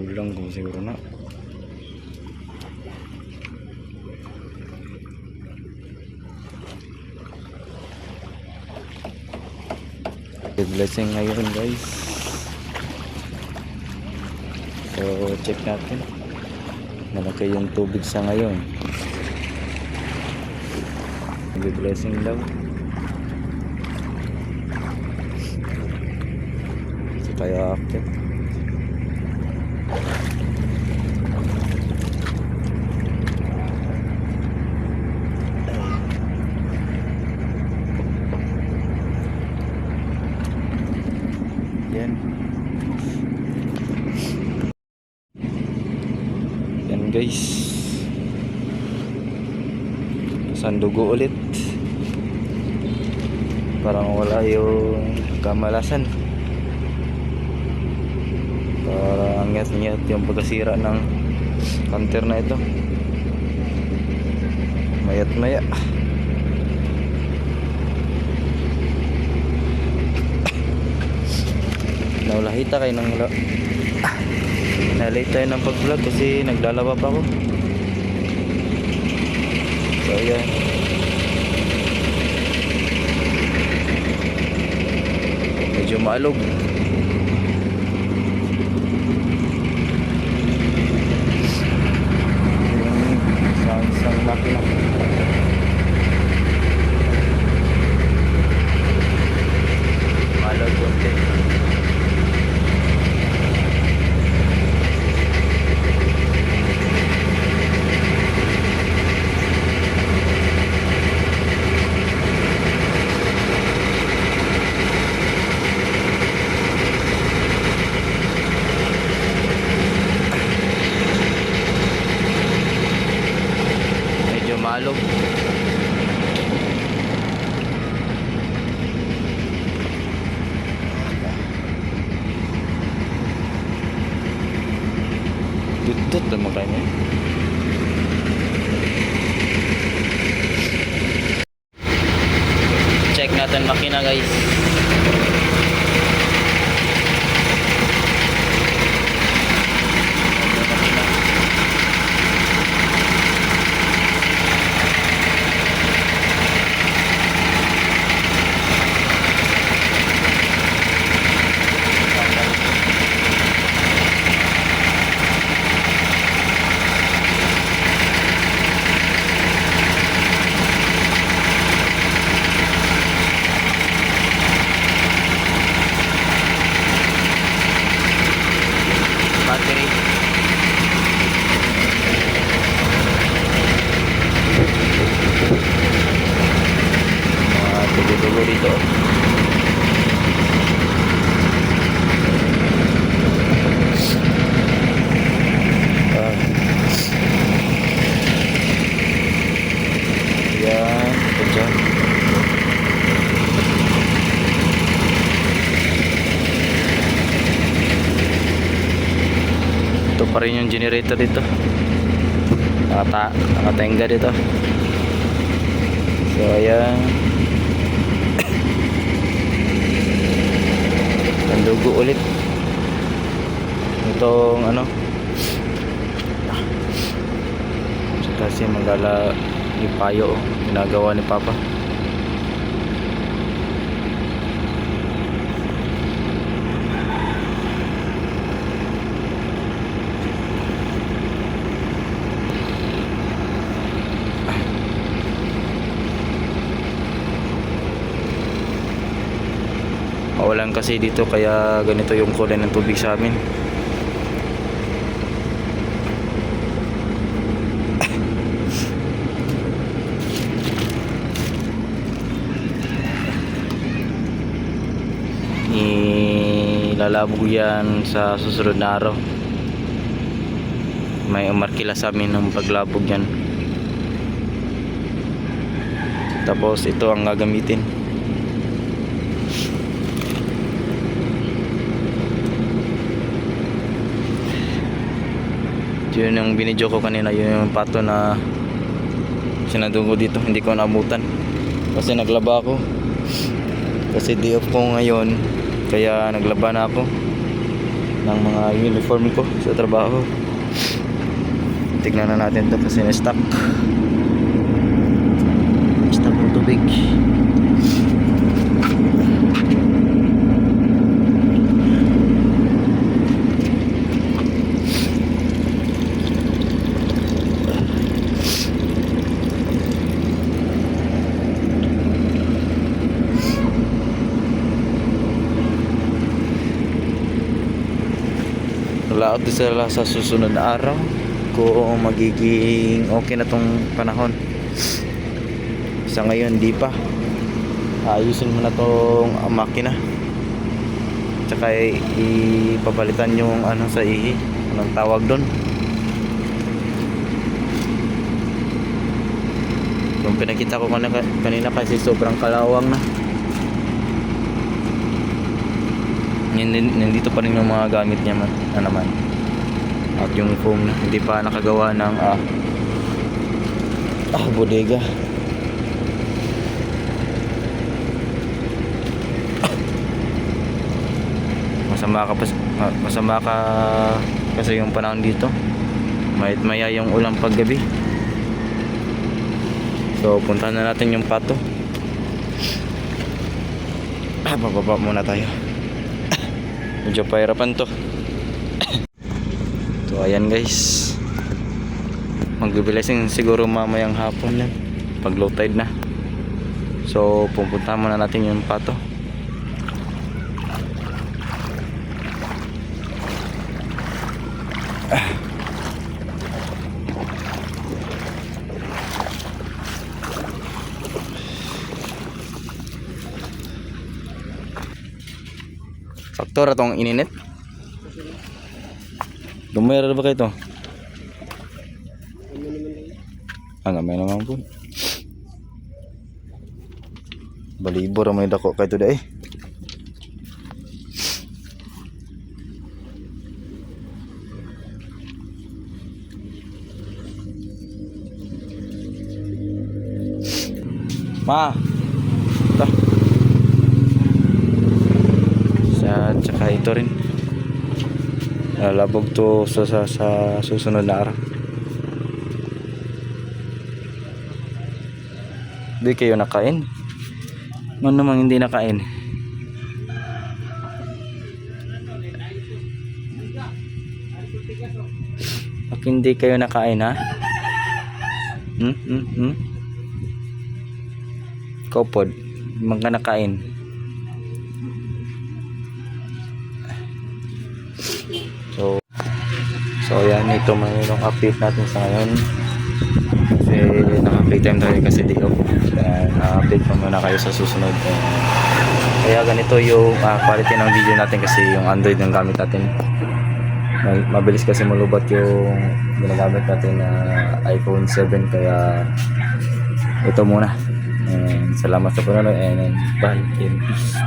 Kulang kung siguro na. Blessing ngayon guys. So check natin. Malaki yung tubig sa ngayon. Blessing daw. So kaya akit. Yan. Yan guys. Sandugo ulit. Parang wala yung kamalasan. Parang angyat-angyat yung pagkasira ng counter na ito. Mayat maya. Naulahita kayo ng nalate tayo ng pag-vlog kasi naglalaba pa ako. So yan. Medyo maalog. Isang makina. Maalog konti. Malog. Dudot naman kayo. Check natin makina guys. Battery. Mga tubo-tubo dito. Yan, ito dyan. Ito pa rin yung generator dito. Nakatenga dito. So ayan. Sandugo ulit. Itong ano. Kasi magala yung payo ginagawa ni Papa. Mawalan kasi dito kaya ganito yung kulay ng tubig sa amin. Ilalabog yan sa susunod na araw. May umarkila sa amin ng paglabog yan. Tapos ito ang gagamitin. Yun yung binidyo ko kanina, yun yung pato na sinadugo dito. Hindi ko naabutan kasi naglaba ako, kasi day off ko ngayon, kaya naglaba na ako. ng mga uniform ko sa trabaho. Tignan na natin to kasi na-stuck ng tubig. Laot sila sa susunod na araw kung magiging okay na tong panahon. Sa ngayon di pa. Ayusin mo na tong makina, tsaka ipapalitan yung ano sa ihi, anong tawag doon, yung pinakita ko kanina kasi sobrang kalawang na. Nandito pa rin yung mga gamit niya na naman, at yung foam na hindi pa nakagawa ng bodega. Masama ka kasi yung panahon dito, maya yung ulang paggabi. So puntahan na natin yung pato. Bababa muna tayo. Medyo pahirapan to. So ayan guys, magbibilasing siguro mamayang hapon yan pag low tide na. So pupuntahan muna natin yung pato. Faktor atong ininit. Lumera ba kayo ito? Gamay naman po. Balibor may dako kayo ito dahil. Ma, ito. Tsaka ito rin. Labog to sa susunod na araw. Hindi kayo nakain? Man namang hindi nakain. Pag hindi kayo nakain, ha? Kopod, mga nakain. So yan, ito man yung update natin sa ngayon. Kasi naka-play time tayo kasi di off. Na-update pa muna kayo sa susunod. Kaya ganito yung quality ng video natin kasi yung Android yung gamit natin. Mabilis kasi malubat yung ginagamit natin na iPhone 7, kaya ito muna. And salamat sa panonood and bye and peace.